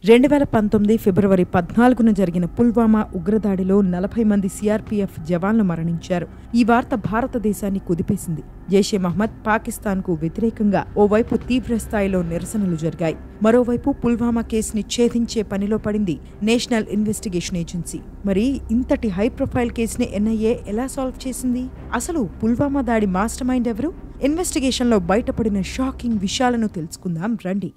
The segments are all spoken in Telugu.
2019 ఫిబ్రవరి 14న జరిగిన పుల్వామా ఉగ్రదాడిలో 40 మంది సిఆర్పీఎఫ్ జవాన్లు మరణించారు. ఈ వార్త భారతదేశాన్ని కుదిపేసింది. జైషే మహ్మద్ పాకిస్తాన్కు వ్యతిరేకంగా ఓవైపు తీవ్రస్థాయిలో నిరసనలు జరిగాయి. మరోవైపు పుల్వామా కేసుని ఛేదించే పనిలో పడింది నేషనల్ ఇన్వెస్టిగేషన్ ఏజెన్సీ. మరి ఇంతటి హై ప్రొఫైల్ కేసుని ఎన్ఐఏ ఎలా సాల్వ్ చేసింది? అసలు పుల్వామా దాడి మాస్టర్ మైండ్ ఎవరు? ఇన్వెస్టిగేషన్లో బయటపడిన షాకింగ్ విషయాలను తెలుసుకుందాం రండి.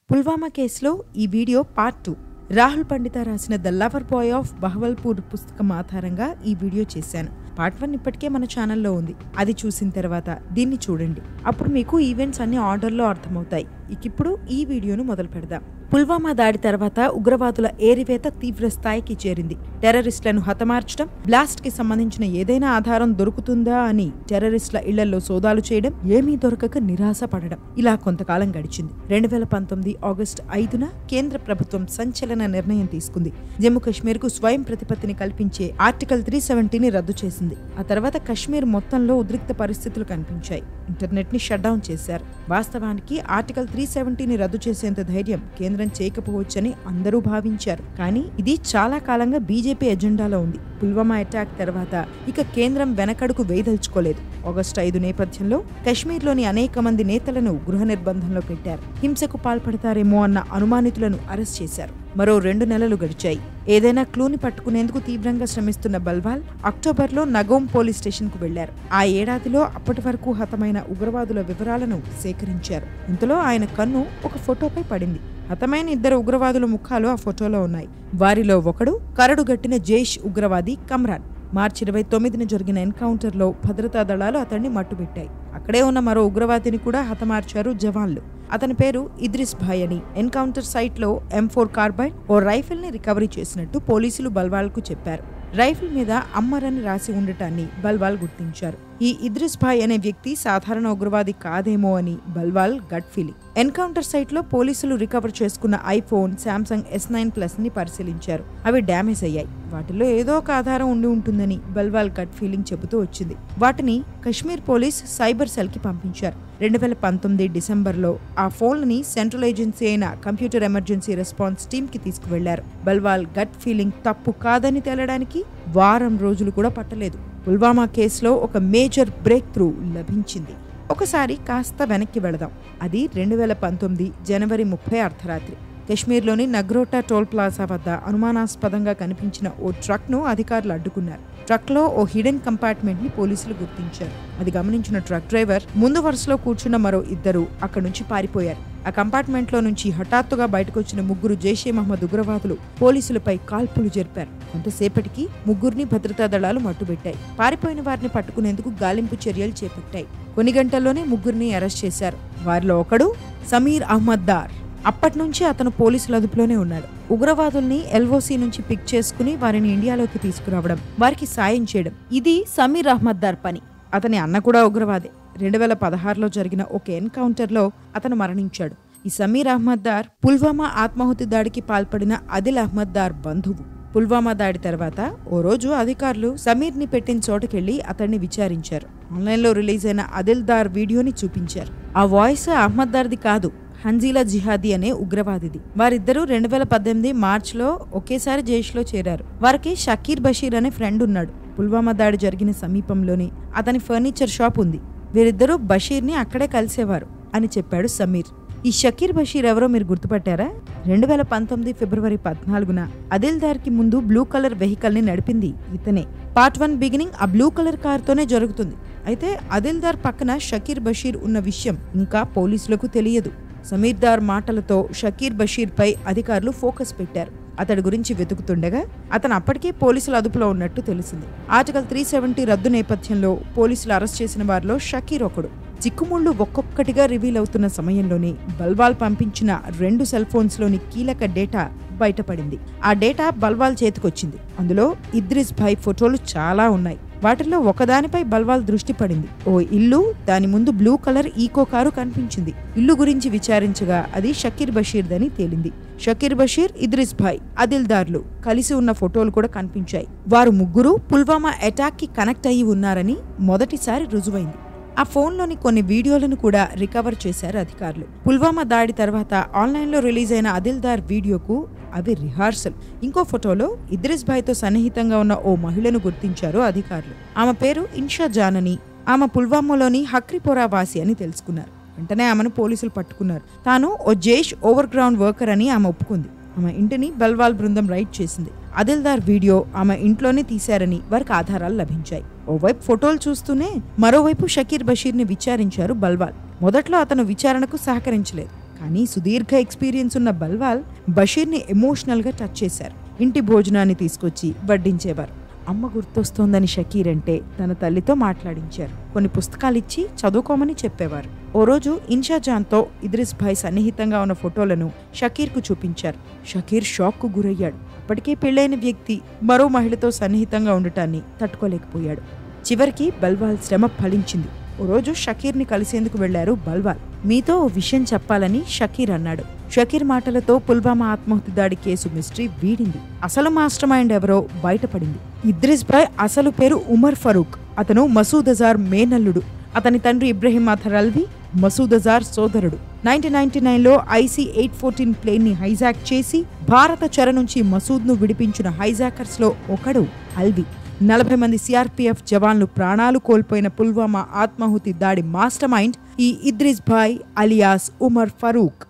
పుల్వామా కేసులో ఈ వీడియో పార్ట్ 2. రాహుల్ పండిత రాసిన the lover boy of Bahawalpur పుస్తకం ఆధారంగా ఈ వీడియో చేశాను. పార్ట్ 1 ఇప్పటికే మన ఛానల్లో ఉంది. అది చూసిన తర్వాత దీన్ని చూడండి. అప్పుడు మీకు ఈవెంట్స్ అన్ని ఆర్డర్లో అర్థమవుతాయి. ఇప్పుడు ఈ వీడియోను మొదలు పెడదాం. పుల్వామా దాడి తర్వాత ఉగ్రవాదుల ఏరివేత తీవ్ర స్థాయికి చేరింది. టెర్రరిస్టులను హతమార్చడం, బ్లాస్ట్ కి సంబంధించిన ఏదైనా ఆధారం దొరుకుతుందా అని టెర్రరిస్టుల ఇళ్లలో సోదాలు చేయడం, ఏమీ దొరకక నిరాశ పడడం, ఇలా కొంతకాలం గడిచింది. 2019 ఆగస్టు 5న కేంద్ర ప్రభుత్వం సంచలన నిర్ణయం తీసుకుంది. జమ్మూ కశ్మీర్ కు స్వయం ప్రతిపత్తిని కల్పించే ఆర్టికల్ 370ని రద్దు చేసింది. ఆ తర్వాత కశ్మీర్ మొత్తంలో ఉద్రిక్త పరిస్థితులు కనిపించాయి. ఇంటర్నెట్ ని షట్ డౌన్ చేశారు. వాస్తవానికి ఆర్టికల్ 370ని రద్దు చేసేంత ధైర్యం కేంద్రం చేయకపోవచ్చని అందరూ భావించారు. కానీ ఇది చాలా కాలంగా బీజేపీ ఎజెండాలో ఉంది. పుల్వామా అటాక్ తర్వాత ఇక కేంద్రం వెనకడుగు వేయదలుచుకోలేదు. ఆగస్టు 5 నేపథ్యంలో కశ్మీర్లోని అనేక మంది నేతలను గృహ నిర్బంధంలో పెట్టారు. హింసకు పాల్పడతారేమో అన్న అనుమానితులను అరెస్ట్ చేశారు. మరో 2 నెలలు గడిచాయి. ఏదైనా క్లూని పట్టుకునేందుకు తీవ్రంగా శ్రమిస్తున్న బల్వాల్ అక్టోబర్లో నగోమ్ పోలీస్ స్టేషన్ కు వెళ్లారు. ఆ ఏడాదిలో అప్పటి వరకు హతమైన ఉగ్రవాదుల వివరాలను సేకరించారు. ఇంతలో ఆయన కన్ను ఒక ఫోటోపై పడింది. హతమైన 2 ఉగ్రవాదుల ముఖాలు ఆ ఫోటోలో ఉన్నాయి. వారిలో ఒకడు కరడుగట్టిన జైష్ ఉగ్రవాది కమ్రాన్. మార్చి 29న జరిగిన ఎన్కౌంటర్లో భద్రతా దళాలు అతన్ని మట్టుబెట్టాయి. అక్కడే ఉన్న మరో ఉగ్రవాదిని కూడా హతమార్చారు జవాన్లు. అతని పేరు ఇద్రిస్ భాయ్ అని. ఎన్కౌంటర్ సైట్ లో M4 కార్బైడ్ ఓ రైఫిల్ ని రికవరీ చేసినట్టు పోలీసులు బల్వాల్ కు చెప్పారు. రైఫిల్ మీద అమ్మర్ అని రాసి ఉండటాన్ని బల్వాల్ గుర్తించారు. ఈ ఇద్రిస్ భాయ్ అనే వ్యక్తి సాధారణ ఉగ్రవాది కాదేమో అని Balwal gut feeling. Encounter site లో పోలీసులు రికవర్ చేసుకున్న ఐఫోన్, శాంసంగ్ S9+ ని పరిశీలించారు. అవి డ్యామేజ్ అయ్యాయి. వాటిలో ఏదో ఒక ఆధారం ఉండి ఉంటుందని బల్వాల్ గట్ ఫీలింగ్ చెబుతూ వచ్చింది. వాటిని కశ్మీర్ పోలీస్ సైబర్ సెల్ కి పంపించారు. 2019 డిసెంబర్లో ఆ ఫోన్లని సెంట్రల్ ఏజెన్సీ అయిన కంప్యూటర్ ఎమర్జెన్సీ రెస్పాన్స్ టీమ్ కి తీసుకువెళ్లారు. బల్వాల్ గట్ ఫీలింగ్ తప్పు కాదని తేలడానికి వారం రోజులు కూడా పట్టలేదు. పుల్వామా కేసులో ఒక మేజర్ బ్రేక్ త్రూ లభించింది. ఒకసారి కాస్త వెనక్కి వెళదాం. అది 2019 జనవరి 30 అర్ధరాత్రి. కశ్మీర్లోని నగ్రోటా టోల్ ప్లాజా వద్ద అనుమానాస్పదంగా కనిపించిన ఓ ట్రక్ ను అధికారులు అడ్డుకున్నారు. ట్రక్ లో ఓ హిడెన్ కంపార్ట్మెంట్ ని పోలీసులు గుర్తించారు. అది గమనించిన ట్రక్ డ్రైవర్ ముందు వరుసలో కూర్చున్న మరో 2 అక్కడి నుంచి పారిపోయారు. ఆ కంపార్ట్మెంట్ లో నుంచి హఠాత్తుగా బయటకొచ్చిన 3 జైషే మహ్మద్ ఉగ్రవాదులు పోలీసులపై కాల్పులు జరిపారు. కొంతసేపటికి 3ని భద్రతా దళాలు మట్టుబెట్టాయి. పారిపోయిన వారిని పట్టుకునేందుకు గాలింపు చర్యలు చేపట్టాయి. కొన్ని గంటల్లోనే 3ని అరెస్ట్ చేశారు. వారిలో ఒకడు సమీర్ అహ్మద్ దార్. అప్పటి నుంచి అతను పోలీసుల అదుపులోనే ఉన్నాడు. ఉగ్రవాదుల్ని LOC నుంచి పిక్ చేసుకుని వారిని ఇండియాలోకి తీసుకురావడం, వారికి సాయం చేయడం, ఇది సమీర్ అహ్మద్ దార్ పని. అతని అన్న కూడా ఉగ్రవాదే. 2016లో జరిగిన ఒక ఎన్కౌంటర్లో అతను మరణించాడు. ఈ సమీర్ అహ్మద్ దార్ పుల్వామా ఆత్మాహుతి దాడికి పాల్పడిన అదిల్ అహ్మద్ దార్ బంధువు. పుల్వామా దాడి తర్వాత ఓ రోజు అధికారులు సమీర్ ని పెట్టిన చోటుకెళ్లి అతన్ని విచారించారు. ఆన్లైన్లో రిలీజ్ అయిన అదిల్ దార్ వీడియోని చూపించారు. ఆ వాయిస్ అహ్మద్ దార్ది కాదు, హంజీలా జిహాదీ అనే ఉగ్రవాదిది. వారిద్దరూ 2018 మార్చిలో ఒకేసారి జైష్లో చేరారు. వారికి షకీర్ బషీర్ అనే ఫ్రెండ్ ఉన్నాడు. పుల్వామా దాడి జరిగిన సమీపంలోనే అతని ఫర్నిచర్ షాప్ ఉంది. వీరిద్దరూ బషీర్ని అక్కడే కలిసేవారు అని చెప్పాడు సమీర్. ఈ షకీర్ బషీర్ ఎవరో మీరు గుర్తుపట్టారా? 2019 ఫిబ్రవరి 14న అదిల్ దార్ కి ముందు బ్లూ కలర్ వెహికల్ ని నడిపింది ఇతనే. పార్ట్ 1 బిగినింగ్ ఆ బ్లూ కలర్ కార్ తోనే జరుగుతుంది. అయితే అదిల్ దార్ పక్కన షకీర్ బషీర్ ఉన్న విషయం ఇంకా పోలీసులకు తెలియదు. సమీర్ దార్ మాటలతో షకీర్ బషీర్ పై అధికారులు ఫోకస్ పెట్టారు. అతడి గురించి వెతుకుతుండగా అతను అప్పటికే పోలీసుల అదుపులో ఉన్నట్టు తెలిసింది. ఆర్టికల్ 370 రద్దు నేపథ్యంలో పోలీసులు అరెస్ట్ చేసిన వారిలో షకీర్ ఒకడు. చిక్కుముళ్లు ఒక్కొక్కటిగా రివీల్ అవుతున్న సమయంలోనే బల్వాల్ పంపించిన 2 సెల్ ఫోన్స్ లోని కీలక డేటా బయటపడింది. ఆ డేటా బల్వాల్ చేతికొచ్చింది. అందులో ఇద్రిస్ భాయ్ ఫోటోలు చాలా ఉన్నాయి. వాటిల్లో ఒకదానిపై బల్వాల్ దృష్టి పడింది. ఓ ఇల్లు, దాని ముందు బ్లూ కలర్ ఈకో కారు కనిపించింది. ఇల్లు గురించి విచారించగా అది షకీర్ బషీర్దని తేలింది. షకీర్ బషీర్, ఇద్రిస్ భాయ్, అదిల్ దార్లు కలిసి ఉన్న ఫోటోలు కూడా కనిపించాయి. వారు 3 పుల్వామా అటాక్ కి కనెక్ట్ అయ్యి ఉన్నారని మొదటిసారి రుజువైంది. ఆ ఫోన్లోని కొన్ని వీడియోలను కూడా రికవర్ చేశారు అధికారులు. పుల్వామా దాడి తర్వాత ఆన్లైన్లో రిలీజ్ అయిన ఆదిల్దార్ వీడియోకు అవి రిహార్సల్. ఇంకో ఫోటోలో ఇద్రిస్ భాయ్తో సన్నిహితంగా ఉన్న ఓ మహిళను గుర్తించారు అధికారులు. ఆమె పేరు ఇన్షా జాన్ అని, ఆమె పుల్వామాలోని హక్రిపోరా వాసి అని తెలుసుకున్నారు. వెంటనే ఆమెను పోలీసులు పట్టుకున్నారు. తాను ఓ జైష్ ఓవర్ గ్రౌండ్ వర్కర్ అని ఆమె ఒప్పుకుంది. ఆమె ఇంటిని బల్వాల్ బృందం రైడ్ చేసింది. ఆదిల్దార్ వీడియో ఆమె ఇంట్లోనే తీశారని వారికి ఆధారాలు లభించాయి. ఓవైపు ఫోటోలు చూస్తూనే మరోవైపు షకీర్ బషీర్ని విచారించారు బల్వాల్. మొదట్లో అతను విచారణకు సహకరించలేదు. కానీ సుదీర్ఘ ఎక్స్పీరియన్స్ ఉన్న బల్వాల్ బషీర్ని ఎమోషనల్గా టచ్ చేశారు. ఇంటి భోజనాన్ని తీసుకొచ్చి వడ్డించేవారు. అమ్మ గుర్తొస్తోందని షకీర్ అంటే తన తల్లితో మాట్లాడించారు. కొన్ని పుస్తకాలిచ్చి చదువుకోమని చెప్పేవారు. ఓ రోజు ఇన్షా జాన్తో ఇద్రిస్ భాయ్ సన్నిహితంగా ఉన్న ఫోటోలను షకీర్కు చూపించారు. షకీర్ షాక్కు గురయ్యాడు. అప్పటికే పెళ్లైన వ్యక్తి మరో మహిళతో సన్నిహితంగా ఉండటాన్ని తట్టుకోలేకపోయాడు. చివరికి బల్వాల్ శ్రమ ఫలించింది. ఓ రోజు షకీర్ని కలిసేందుకు వెళ్లారు బల్వాల్. మీతో ఓ విషయం చెప్పాలని షకీర్ అన్నాడు. షకీర్ మాటలతో పుల్వామా ఆత్మహత్య దాడి కేసు మిస్టరీ వీడింది. అసలు మాస్టర్ మైండ్ ఎవరో బయటపడింది. ఇద్రిస్ భాయ్ అసలు పేరు ఉమర్ ఫరూక్. అతను మసూద్ అజార్ మేనల్లుడు. అతని తండ్రి ఇబ్రహీం అథర్ అల్వి మసూద్ అజార్ సోదరుడు. 1999లో IC-814 ప్లేన్ ని హైజాక్ చేసి భారత చెర నుంచి మసూద్ను విడిపించిన హైజాకర్స్ లో ఒకడు అల్వి. 40 మంది సిఆర్పిఎఫ్ జవాన్లు ప్రాణాలు కోల్పోయిన పుల్వామా ఆత్మాహుతి దాడి మాస్టర్ మైండ్ ఈ ఇద్రిస్ భాయ్ అలియాస్ ఉమర్ ఫరూక్.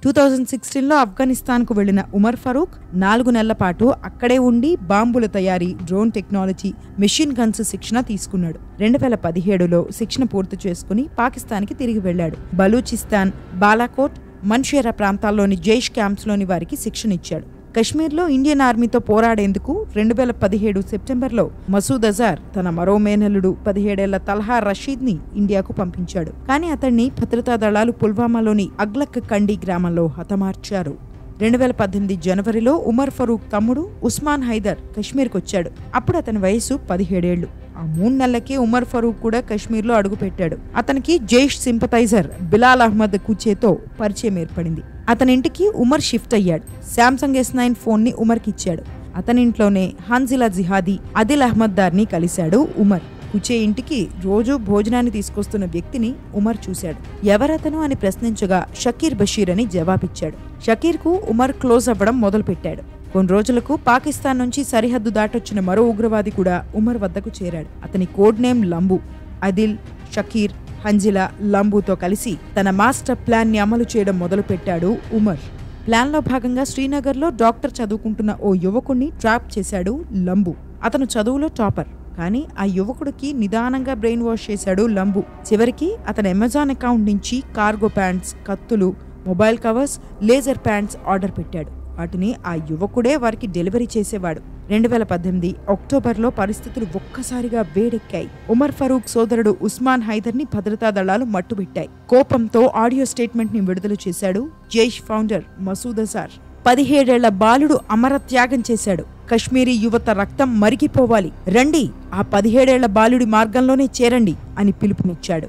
2016లో ఆఫ్ఘనిస్తాన్కు వెళ్లిన ఉమర్ ఫరూక్ 4 నెలల పాటు అక్కడే ఉండి బాంబుల తయారీ, డ్రోన్ టెక్నాలజీ, మెషిన్ గన్స్ శిక్షణ తీసుకున్నాడు. 2017లో శిక్షణ పూర్తి చేసుకుని పాకిస్తాన్కి తిరిగి వెళ్లాడు. బలూచిస్తాన్, బాలాకోట్, మన్షేరా ప్రాంతాల్లోని జైష్ క్యాంప్స్లోని వారికి శిక్షణ ఇచ్చాడు. కశ్మీర్లో ఇండియన్ ఆర్మీతో పోరాడేందుకు 2017 సెప్టెంబర్లో మసూద్ అజార్ తన మరో మేనల్లుడు 17 ఏళ్ల తల్హా రషీద్ని ఇండియాకు పంపించాడు. కానీ అతన్ని భద్రతా దళాలు పుల్వామాలోని అగ్లక్ కండి గ్రామంలో హతమార్చారు. 2018 జనవరిలో ఉమర్ ఫరూక్ తమ్ముడు ఉస్మాన్ హైదర్ కశ్మీర్కొచ్చాడు. అప్పుడు అతని వయసు 17 ఏళ్లు. ఆ 3 నెలలకే ఉమర్ ఫరూక్ కూడా కశ్మీర్లో అడుగుపెట్టాడు. అతనికి జైష్ సింపథైజర్ బిలాల్ అహ్మద్ కుచేతో పరిచయం ఏర్పడింది. అతని ఇంటికి ఉమర్ షిఫ్ట్ అయ్యాడు. శాంసంగ్ S9 ఫోన్ ని ఉమర్కి ఇచ్చాడు. అతని ఇంట్లోనే హన్జిలా జిహాదీ, అదిల్ అహ్మద్ దార్ని కలిశాడు ఉమర్. కుచే ఇంటికి రోజు భోజనాన్ని తీసుకొస్తున్న వ్యక్తిని ఉమర్ చూశాడు. ఎవరతను అని ప్రశ్నించగా షకీర్ బషీర్ అని జవాబిచ్చాడు. షకీర్కు ఉమర్ క్లోజ్ అవ్వడం మొదలుపెట్టాడు. కొన్ని రోజులకు పాకిస్తాన్ నుంచి సరిహద్దు దాటొచ్చిన మరో ఉగ్రవాది కూడా ఉమర్ వద్దకు చేరాడు. అతని కోడ్ నేమ్ లంబు. అదిల్, షకీర్, హంజిలా లంబుతో కలిసి తన మాస్టర్ ప్లాన్ ని అమలు చేయడం మొదలుపెట్టాడు ఉమర్. ప్లాన్లో భాగంగా శ్రీనగర్లో డాక్టర్ చదువుకుంటున్న ఓ యువకుణ్ణి ట్రాప్ చేశాడు లంబు. అతను చదువులో టాపర్. కానీ ఆ యువకుడికి నిదానంగా బ్రెయిన్ వాష్ చేశాడు లంబు. చివరికి అతని అమెజాన్ అకౌంట్ నుంచి కార్గో ప్యాంట్స్, కత్తులు, mobile covers, laser pants order పెట్టాడు. వాటిని ఆ యువకుడే వారికి డెలివరీ చేసేవాడు. 2018 అక్టోబర్లో పరిస్థితులు ఒక్కసారిగా వేడెక్కాయి. ఉమర్ ఫరూక్ సోదరుడు ఉస్మాన్ హైదర్ ని భద్రతా దళాలు మట్టుబెట్టాయి. కోపంతో ఆడియో స్టేట్మెంట్ ని విడుదల చేశాడు జైష్ ఫౌండర్ మసూద్ అజార్. 17 ఏళ్ల బాలుడు అమరత్యాగం చేశాడు. కశ్మీరీ యువత రక్తం మరిగిపోవాలి, రండి ఆ 17 ఏళ్ల బాలుడి మార్గంలోనే చేరండి అని పిలుపునిచ్చాడు.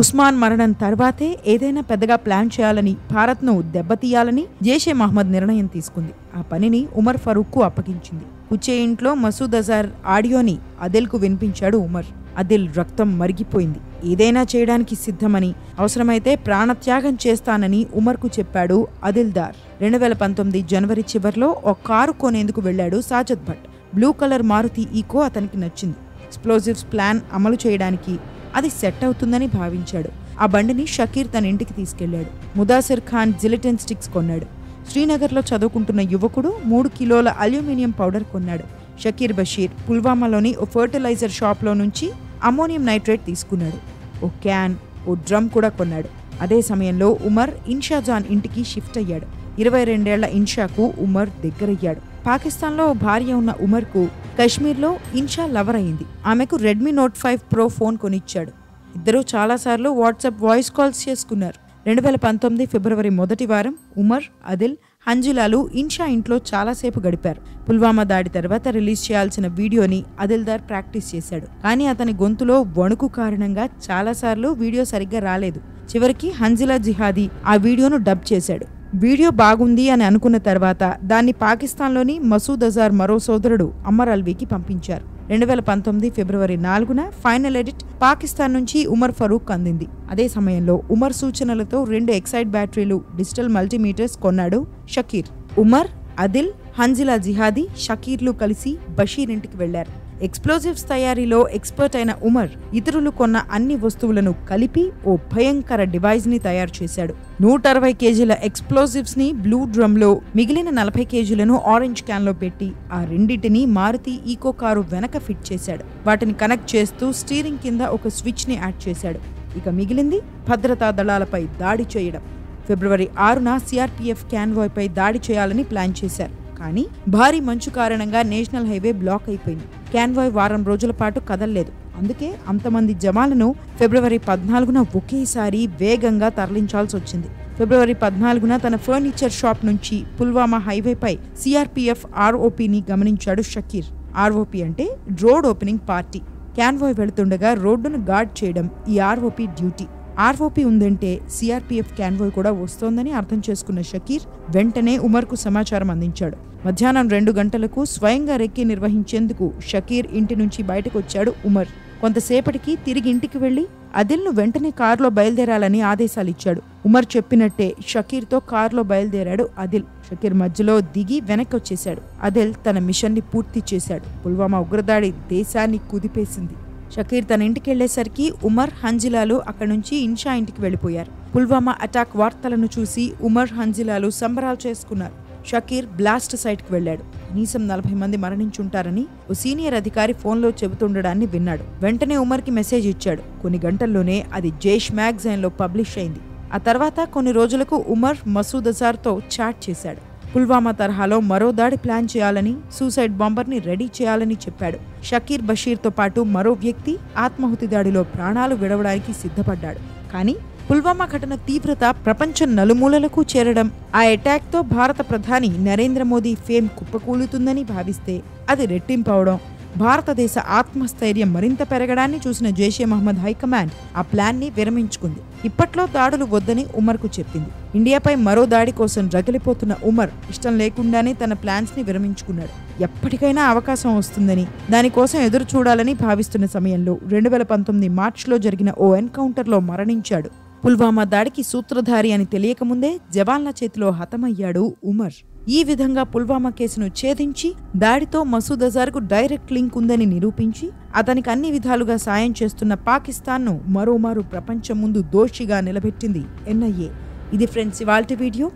ఉస్మాన్ మరణం తర్వాతే ఏదైనా పెద్దగా ప్లాన్ చేయాలని, భారత్ను దెబ్బతీయాలని జైషే మహమ్మద్ నిర్ణయం తీసుకుంది. ఆ పనిని ఉమర్ ఫరూక్కు అప్పగించింది. కుచే ఇంట్లో మసూద్ అజార్ ఆడియోని అదిల్కు వినిపించాడు ఉమర్. అదిల్ రక్తం మరిగిపోయింది, ఏదైనా చేయడానికి సిద్ధమని, అవసరమైతే ప్రాణత్యాగం చేస్తానని ఉమర్కు చెప్పాడు అదిల్దార్. 2019 జనవరి చివర్లో ఓ కారు కొనేందుకు వెళ్లాడు Sajad Bhat. Blue colour Maruti Eeco అతనికి నచ్చింది. ఎక్స్ప్లోజివ్స్ ప్లాన్ అమలు చేయడానికి అది సెట్ అవుతుందని భావించాడు. ఆ బండిని షకీర్ తన ఇంటికి తీసుకెళ్లాడు. ముదాసిర్ ఖాన్ జిలిటిన్ స్టిక్స్ కొన్నాడు. శ్రీనగర్లో చదువుకుంటున్న యువకుడు 3 కిలోల అల్యూమినియం పౌడర్ కొన్నాడు. షకీర్ బషీర్ పుల్వామాలోని ఓ ఫర్టిలైజర్ షాప్లో నుంచి అమ్మోనియం నైట్రేట్ తీసుకున్నాడు. ఓ క్యాన్, ఓ డ్రమ్ కూడా కొన్నాడు. అదే సమయంలో ఉమర్ ఇన్షా జాన్ ఇంటికి షిఫ్ట్ అయ్యాడు. 22 ఏళ్ల ఇన్షాకు ఉమర్ దగ్గరయ్యాడు. పాకిస్తాన్లో భార్య ఉన్న ఉమర్కు కశ్మీర్లో ఇన్షా లవర్ అయింది. ఆమెకు రెడ్మీ నోట్ 5 ప్రో ఫోన్ కొనిచ్చాడు. ఇద్దరూ చాలాసార్లు వాట్సాప్ వాయిస్ కాల్స్ చేసుకున్నారు. 2019 ఫిబ్రవరి మొదటి వారం ఉమర్, అదిల్, హంజిలాలు ఇన్షా ఇంట్లో చాలాసేపు గడిపారు. పుల్వామా దాడి తర్వాత రిలీజ్ చేయాల్సిన వీడియోని అదిల్దార్ ప్రాక్టీస్ చేశాడు. కానీ అతని గొంతులో వణుకు కారణంగా చాలాసార్లు వీడియో సరిగ్గా రాలేదు. చివరికి హంజిలా జిహాదీ ఆ వీడియోను డబ్ చేశాడు. వీడియో బాగుంది అని అనుకున్న తర్వాత దాన్ని పాకిస్తాన్లోని మసూద్ అజార్ మరో సోదరుడు అమర్ అల్వీకి పంపించారు. 2019 ఫిబ్రవరి 4న ఫైనల్ ఎడిట్ పాకిస్తాన్ నుంచి ఉమర్ ఫరూక్ అందింది. అదే సమయంలో ఉమర్ సూచనలతో 2 ఎక్సైడ్ బ్యాటరీలు, డిజిటల్ మల్టీమీటర్స్ కొన్నాడు షకీర్. ఉమర్, అదిల్, హంజిలా జిహాదీ, షకీర్లు కలిసి బషీర్ ఇంటికి వెళ్లారు. ఎక్స్ప్లోజివ్స్ తయారీలో ఎక్స్పర్ట్ అయిన ఉమర్ ఇతరులు కొన్న అన్ని వస్తువులను కలిపి ఓ భయంకర డివైస్ ని తయారు చేశాడు. 160 కేజీల ఎక్స్ప్లోజివ్స్ ని బ్లూ డ్రమ్ లో, మిగిలిన 40 కేజీలను ఆరెంజ్ క్యాన్ లో పెట్టి ఆ రెండింటిని మారుతి ఈకో కారు వెనక ఫిట్ చేశాడు. వాటిని కనెక్ట్ చేస్తూ స్టీరింగ్ కింద ఒక స్విచ్ ని యాడ్ చేశాడు. ఇక మిగిలింది భద్రతా దళాలపై దాడి చేయడం. ఫిబ్రవరి 6న సిఆర్పీఎఫ్ కాన్వాయ్ పై దాడి చేయాలని ప్లాన్ చేశారు. కానీ భారీ మంచు కారణంగా నేషనల్ హైవే బ్లాక్ అయిపోయింది. కాన్వాయ్ వారం రోజుల పాటు కదల్లేదు. అందుకే అంతమంది జవాన్లను ఫిబ్రవరి 14న ఒకేసారి వేగంగా తరలించాల్సి వచ్చింది. ఫిబ్రవరి 14న తన ఫర్నిచర్ షాప్ నుంచి పుల్వామా హైవేపై సిఆర్పీఎఫ్ ఆర్ఓపీని గమనించాడు షకీర్. ఆర్ఓపీ అంటే రోడ్ ఓపెనింగ్ పార్టీ. కాన్వాయ్ వెళుతుండగా రోడ్డును గార్డ్ చేయడం ఈ ఆర్ఓపీ డ్యూటీ. ఆర్ఓపీ ఉందంటే సిఆర్పీఎఫ్ కాన్వాయ్ కూడా వస్తోందని అర్థం చేసుకున్న షకీర్ వెంటనే ఉమర్కు సమాచారం అందించాడు. మధ్యాహ్నం 2 గంటలకు స్వయంగా రెక్కి నిర్వహించేందుకు షకీర్ ఇంటి నుంచి బయటకు వచ్చాడు ఉమర్. కొంతసేపటికి తిరిగి ఇంటికి వెళ్లి అదిల్ను వెంటనే కారులో బయలుదేరాలని ఆదేశాలిచ్చాడు. ఉమర్ చెప్పినట్టే షకీర్తో కారులో బయలుదేరాడు అదిల్. షకీర్ మధ్యలో దిగి వెనక్కి వచ్చేశాడు. అదిల్ తన మిషన్ ని పూర్తి చేశాడు. పుల్వామా ఉగ్రదాడి దేశాన్ని కుదిపేసింది. షకీర్ తన ఇంటికి వెళ్లేసరికి ఉమర్, హంజిలాలు అక్కడి నుంచి ఇన్షా ఇంటికి వెళ్లిపోయారు. పుల్వామా అటాక్ వార్తలను చూసి ఉమర్, హంజిలాలు సంబరాలు చేసుకున్నారు. షకీర్ బ్లాస్ట్ సైట్కి వెళ్లాడు. కనీసం 40 మంది మరణించుంటారని ఓ సీనియర్ అధికారి ఫోన్లో చెబుతుండడాన్ని విన్నాడు. వెంటనే ఉమర్కి మెసేజ్ ఇచ్చాడు. కొన్ని గంటల్లోనే అది జైష్ మ్యాగజైన్లో పబ్లిష్ అయింది. ఆ తర్వాత కొన్ని రోజులకు ఉమర్ మసూద్ అజార్తో చాట్ చేశాడు. పుల్వామా తరహాలో మరో దాడి ప్లాన్ చేయాలని, సూసైడ్ బాంబర్ని రెడీ చేయాలని చెప్పాడు. షకీర్, బషీర్తో పాటు మరో వ్యక్తి ఆత్మాహుతి దాడిలో ప్రాణాలు విడవడానికి సిద్ధపడ్డాడు. కానీ పుల్వామా ఘటన తీవ్రత ప్రపంచం నలుమూలలకు చేరడం, ఆ అటాక్తో భారత ప్రధాని నరేంద్ర మోదీ ఫేమ్ కుప్పకూలుతుందని భావిస్తే అది రెట్టింపవడం, భారతదేశ ఆత్మస్థైర్యం మరింత పెరగడాన్ని చూసిన జైషే మహమ్మద్ హైకమాండ్ ఆ ప్లాన్ని విరమించుకుంది. ఇప్పట్లో దాడులు వద్దని ఉమర్కు చెప్పింది. ఇండియాపై మరో దాడి కోసం రగిలిపోతున్న ఉమర్ ఇష్టం లేకుండానే తన ప్లాన్స్ ని విరమించుకున్నాడు. ఎప్పటికైనా అవకాశం వస్తుందని, దానికోసం ఎదురు చూడాలని భావిస్తున్న సమయంలో 2019 మార్చిలో జరిగిన ఓ ఎన్కౌంటర్లో మరణించాడు. పుల్వామా దాడికి సూత్రధారి అని తెలియకముందే జవాన్ల చేతిలో హతమయ్యాడు ఉమర్. ఈ విధంగా పుల్వామా కేసును ఛేదించి దాడితో మసూద్ అజార్కు డైరెక్ట్ లింక్ ఉందని నిరూపించి అతనికి అన్ని విధాలుగా సాయం చేస్తున్న పాకిస్తాన్ను మరోమారు ప్రపంచం ముందు దోషిగా నిలబెట్టింది ఎన్ఐఏ. ఇది ఫ్రెండ్స్ ఇవాల్టి వీడియో.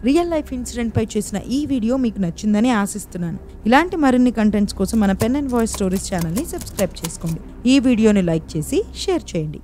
రియల్ లైఫ్ ఇన్సిడెంట్ పై చేసిన ఈ వీడియో మీకు నచ్చిందని ఆశిస్తున్నాను. ఇలాంటి మరిన్ని కంటెంట్స్ కోసం మన పెన్ అండ్ వాయిస్ స్టోరీస్ ఛానల్ని సబ్స్క్రైబ్ చేసుకోండి. ఈ వీడియోని లైక్ చేసి షేర్ చేయండి.